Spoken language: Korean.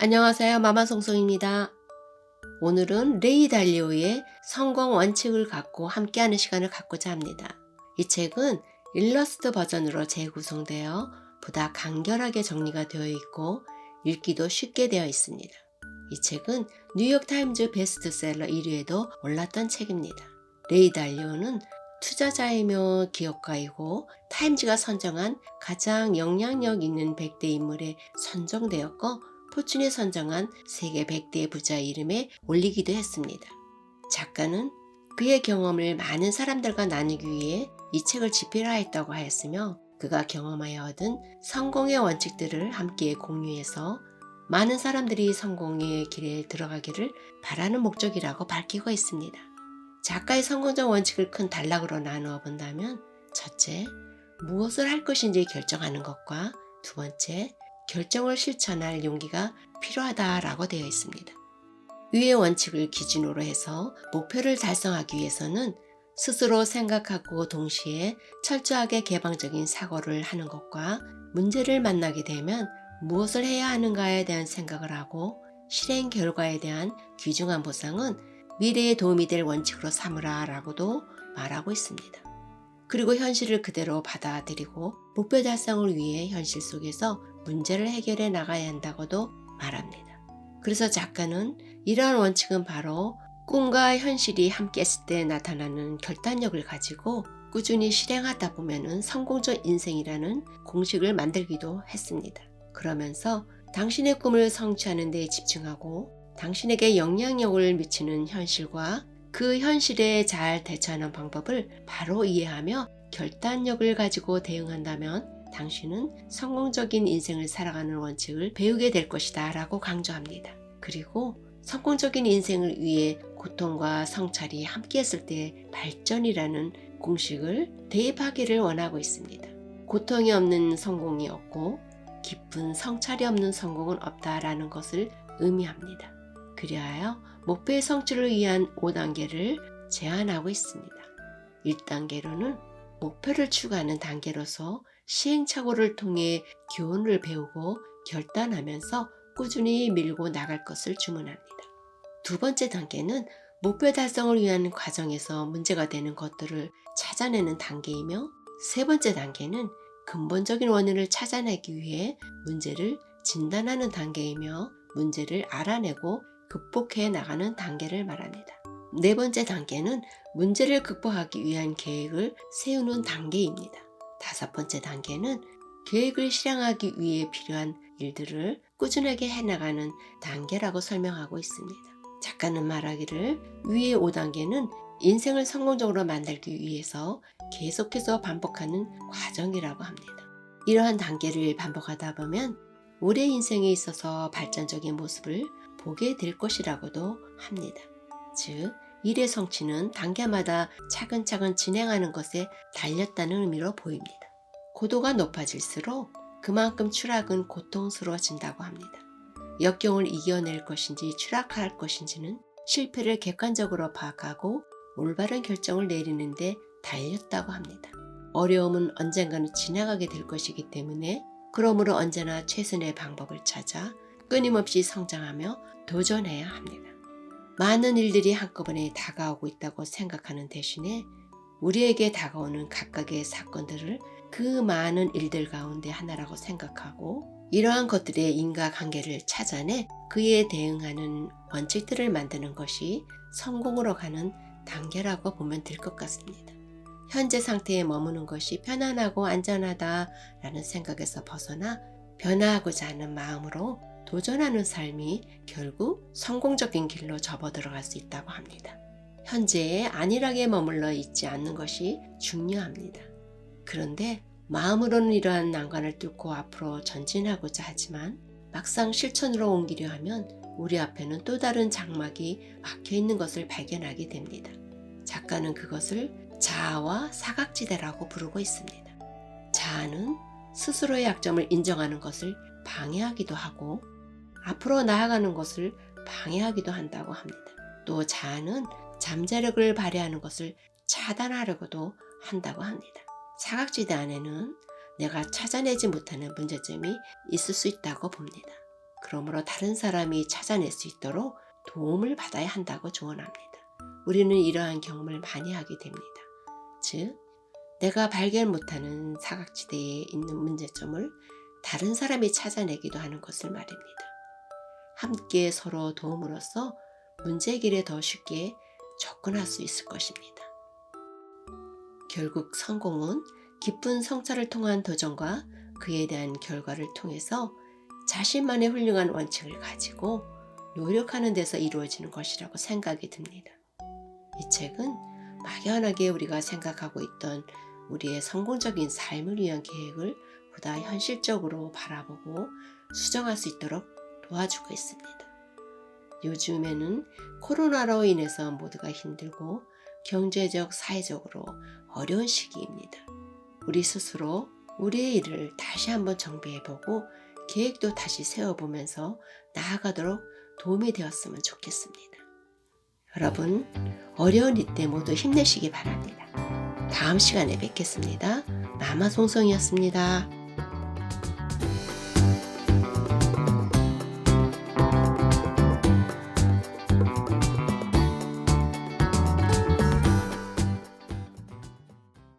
안녕하세요. 마마송송입니다. 오늘은 레이 달리오의 성공 원칙을 갖고 함께하는 시간을 갖고자 합니다. 이 책은 일러스트 버전으로 재구성되어 보다 간결하게 정리가 되어 있고 읽기도 쉽게 되어 있습니다. 이 책은 뉴욕타임즈 베스트셀러 1위에도 올랐던 책입니다. 레이 달리오는 투자자이며 기업가이고 타임즈가 선정한 가장 영향력 있는 100대 인물에 선정되었고 포춘이 선정한 세계 100대 부자 이름에 올리기도 했습니다. 작가는 그의 경험을 많은 사람들과 나누기 위해 이 책을 집필하였다고 하였으며 그가 경험하여 얻은 성공의 원칙들을 함께 공유해서 많은 사람들이 성공의 길에 들어가기를 바라는 목적이라고 밝히고 있습니다. 작가의 성공적 원칙을 큰 단락으로 나누어 본다면 첫째, 무엇을 할 것인지 결정하는 것과 두 번째, 결정을 실천할 용기가 필요하다라고 되어 있습니다. 위의 원칙을 기준으로 해서 목표를 달성하기 위해서는 스스로 생각하고 동시에 철저하게 개방적인 사고를 하는 것과 문제를 만나게 되면 무엇을 해야 하는가에 대한 생각을 하고 실행 결과에 대한 귀중한 보상은 미래에 도움이 될 원칙으로 삼으라 라고도 말하고 있습니다. 그리고 현실을 그대로 받아들이고 목표 달성을 위해 현실 속에서 문제를 해결해 나가야 한다고도 말합니다. 그래서 작가는 이러한 원칙은 바로 꿈과 현실이 함께했을 때 나타나는 결단력을 가지고 꾸준히 실행하다 보면 성공적 인생이라는 공식을 만들기도 했습니다. 그러면서 당신의 꿈을 성취하는 데 집중하고 당신에게 영향력을 미치는 현실과 그 현실에 잘 대처하는 방법을 바로 이해하며 결단력을 가지고 대응한다면 당신은 성공적인 인생을 살아가는 원칙을 배우게 될 것이다 라고 강조합니다. 그리고 성공적인 인생을 위해 고통과 성찰이 함께했을 때 발전이라는 공식을 대입하기를 원하고 있습니다. 고통이 없는 성공이 없고 깊은 성찰이 없는 성공은 없다라는 것을 의미합니다. 그리하여 목표의 성취를 위한 5단계를 제안하고 있습니다. 1단계로는 목표를 추구하는 단계로서 시행착오를 통해 교훈을 배우고 결단하면서 꾸준히 밀고 나갈 것을 주문합니다. 두 번째 단계는 목표 달성을 위한 과정에서 문제가 되는 것들을 찾아내는 단계이며 세 번째 단계는 근본적인 원인을 찾아내기 위해 문제를 진단하는 단계이며 문제를 알아내고 극복해 나가는 단계를 말합니다. 네 번째 단계는 문제를 극복하기 위한 계획을 세우는 단계입니다. 다섯 번째 단계는 계획을 실행하기 위해 필요한 일들을 꾸준하게 해나가는 단계라고 설명하고 있습니다. 작가는 말하기를 위의 5단계는 인생을 성공적으로 만들기 위해서 계속해서 반복하는 과정이라고 합니다. 이러한 단계를 반복하다 보면 우리의 인생에 있어서 발전적인 모습을 보게 될 것이라고도 합니다. 즉, 일의 성취는 단계마다 차근차근 진행하는 것에 달렸다는 의미로 보입니다. 고도가 높아질수록 그만큼 추락은 고통스러워진다고 합니다. 역경을 이겨낼 것인지 추락할 것인지는 실패를 객관적으로 파악하고 올바른 결정을 내리는 데 달렸다고 합니다. 어려움은 언젠가는 지나가게 될 것이기 때문에 그러므로 언제나 최선의 방법을 찾아 끊임없이 성장하며 도전해야 합니다. 많은 일들이 한꺼번에 다가오고 있다고 생각하는 대신에 우리에게 다가오는 각각의 사건들을 그 많은 일들 가운데 하나라고 생각하고 이러한 것들의 인과관계를 찾아내 그에 대응하는 원칙들을 만드는 것이 성공으로 가는 단계라고 보면 될 것 같습니다. 현재 상태에 머무는 것이 편안하고 안전하다라는 생각에서 벗어나 변화하고자 하는 마음으로 도전하는 삶이 결국 성공적인 길로 접어들어갈 수 있다고 합니다. 현재에 안일하게 머물러 있지 않는 것이 중요합니다. 그런데 마음으로는 이러한 난관을 뚫고 앞으로 전진하고자 하지만 막상 실천으로 옮기려 하면 우리 앞에는 또 다른 장막이 막혀 있는 것을 발견하게 됩니다. 작가는 그것을 자아와 사각지대라고 부르고 있습니다. 자아는 스스로의 약점을 인정하는 것을 방해하기도 하고 앞으로 나아가는 것을 방해하기도 한다고 합니다. 또 자아는 잠재력을 발휘하는 것을 차단하려고도 한다고 합니다. 사각지대 안에는 내가 찾아내지 못하는 문제점이 있을 수 있다고 봅니다. 그러므로 다른 사람이 찾아낼 수 있도록 도움을 받아야 한다고 조언합니다. 우리는 이러한 경험을 많이 하게 됩니다. 즉, 내가 발견 못하는 사각지대에 있는 문제점을 다른 사람이 찾아내기도 하는 것을 말입니다. 함께 서로 도움으로써 문제 해결에 더 쉽게 접근할 수 있을 것입니다. 결국 성공은 깊은 성찰을 통한 도전과 그에 대한 결과를 통해서 자신만의 훌륭한 원칙을 가지고 노력하는 데서 이루어지는 것이라고 생각이 듭니다. 이 책은 막연하게 우리가 생각하고 있던 우리의 성공적인 삶을 위한 계획을 보다 현실적으로 바라보고 수정할 수 있도록 도와주고 있습니다. 요즘에는 코로나로 인해서 모두가 힘들고 경제적, 사회적으로 어려운 시기입니다. 우리 스스로 우리의 일을 다시 한번 정비해보고 계획도 다시 세워보면서 나아가도록 도움이 되었으면 좋겠습니다. 여러분, 어려운 이때 모두 힘내시기 바랍니다. 다음 시간에 뵙겠습니다. 마마송송이었습니다.